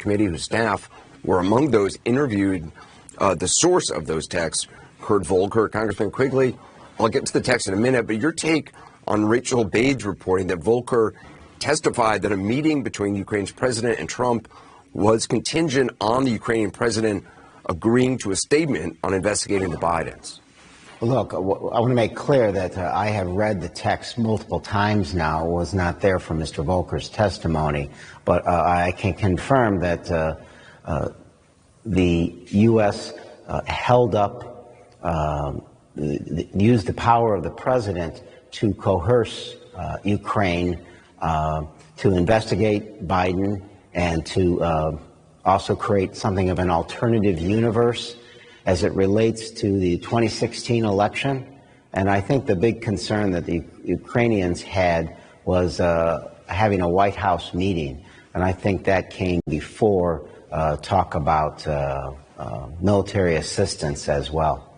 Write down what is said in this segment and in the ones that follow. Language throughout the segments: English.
committee whose staff were among those interviewed. The source of those texts, Kurt Volker. Congressman Quigley, I'll get to the text in a minute, but your take on Rachel Bade's reporting that Volker testified that a meeting between Ukraine's president and Trump was contingent on the Ukrainian president agreeing to a statement on investigating the Bidens. Look, I want to make clear that I have read the text multiple times now. It was not there from Mr. Volker's testimony, but I can confirm that the U.S. held up, used the power of the president to coerce Ukraine to investigate Biden and to also create something of an alternative universe as it relates to the 2016 election. And I think the big concern that the Ukrainians had was having a White House meeting. And I think that came before talk about military assistance as well.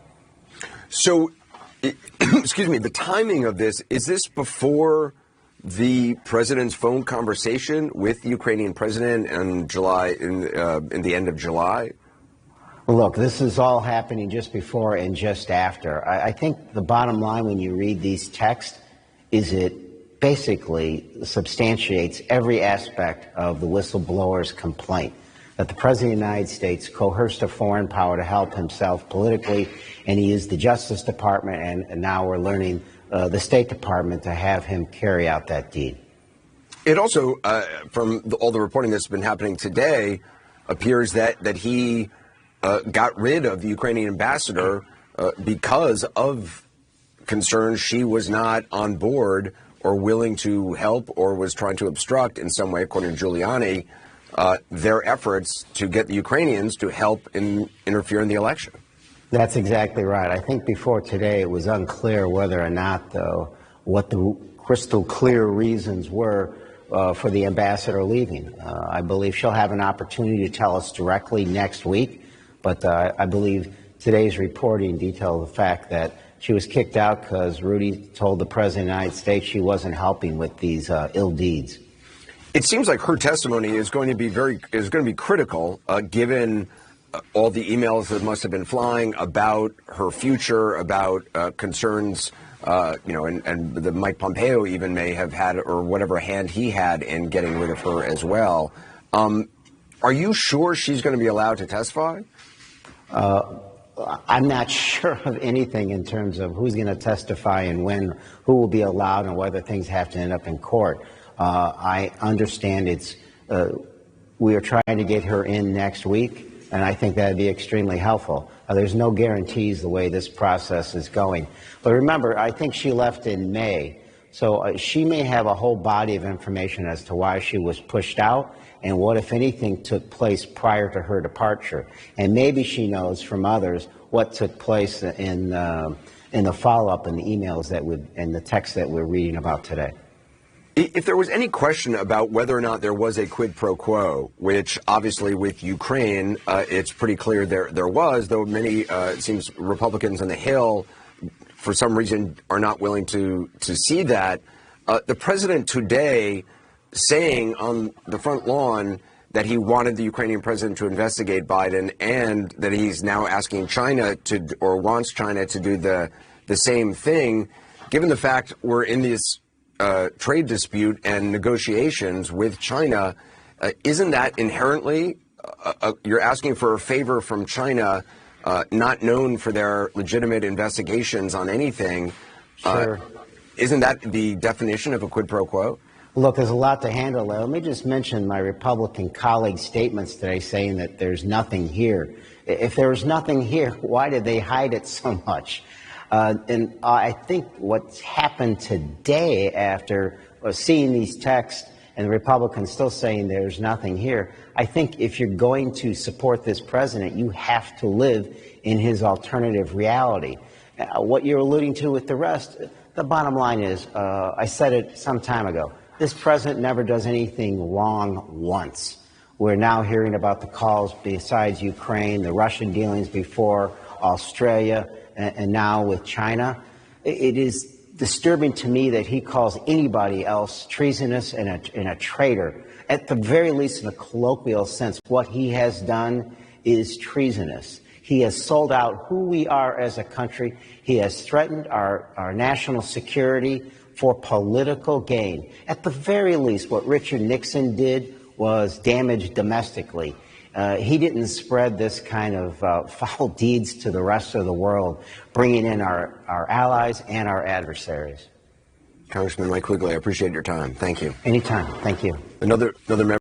So, excuse me, the timing of this, is this before the president's phone conversation with the Ukrainian president in the end of July? Well, look, this is all happening just before and just after. I think the bottom line when you read these texts is it basically substantiates every aspect of the whistleblower's complaint, that the President of the United States coerced a foreign power to help himself politically, and he used the Justice Department, and now we're learning the State Department to have him carry out that deed. It also, from all the reporting that's been happening today, appears that he got rid of the Ukrainian ambassador because of concerns she was not on board or willing to help or was trying to obstruct in some way, according to Giuliani, their efforts to get the Ukrainians to help interfere in the election. That's exactly right. I think before today it was unclear whether or not, though, what the crystal clear reasons were for the ambassador leaving. I believe she'll have an opportunity to tell us directly next week, but I believe today's reporting detailed the fact that she was kicked out because Rudy told the President of the United States she wasn't helping with these ill deeds. It seems like her testimony is going to be critical, given all the emails that must have been flying about her future, about concerns, and the Mike Pompeo even may have had, or whatever hand he had in getting rid of her as well. Are you sure she's going to be allowed to testify? I'm not sure of anything in terms of who's going to testify and when, who will be allowed, and whether things have to end up in court. I understand we are trying to get her in next week, and I think that would be extremely helpful. There's no guarantees the way this process is going. But remember, I think she left in May, so she may have a whole body of information as to why she was pushed out and what, if anything, took place prior to her departure. And maybe she knows from others what took place in the follow-up and the emails and the text that we're reading about today. If there was any question about whether or not there was a quid pro quo, which obviously with Ukraine, it's pretty clear there was, though many, it seems, Republicans on the Hill, for some reason, are not willing to see that. The president today saying on the front lawn that he wanted the Ukrainian president to investigate Biden, and that he's now asking China or wants China to do the same thing, given the fact we're in this trade dispute and negotiations with China, isn't that inherently you're asking for a favor from China, not known for their legitimate investigations on anything? Sure. Isn't that the definition of a quid pro quo? Look, there's a lot to handle there. Let me just mention my Republican colleagues' statements today saying that there's nothing here. If there was nothing here, why did they hide it so much? And I think what's happened today after seeing these texts and the Republicans still saying there's nothing here, I think if you're going to support this president, you have to live in his alternative reality. What you're alluding to with the rest, the bottom line is, I said it some time ago, this president never does anything wrong once. We're now hearing about the calls besides Ukraine, the Russian dealings before, Australia, and now with China. It is disturbing to me that he calls anybody else treasonous and a traitor. At the very least, in a colloquial sense, what he has done is treasonous. He has sold out who we are as a country. He has threatened our national security for political gain. At the very least, what Richard Nixon did was damage domestically. He didn't spread this kind of foul deeds to the rest of the world, bringing in our allies and our adversaries. Congressman Mike Quigley, I appreciate your time. Thank you. Anytime. Thank you. Another member.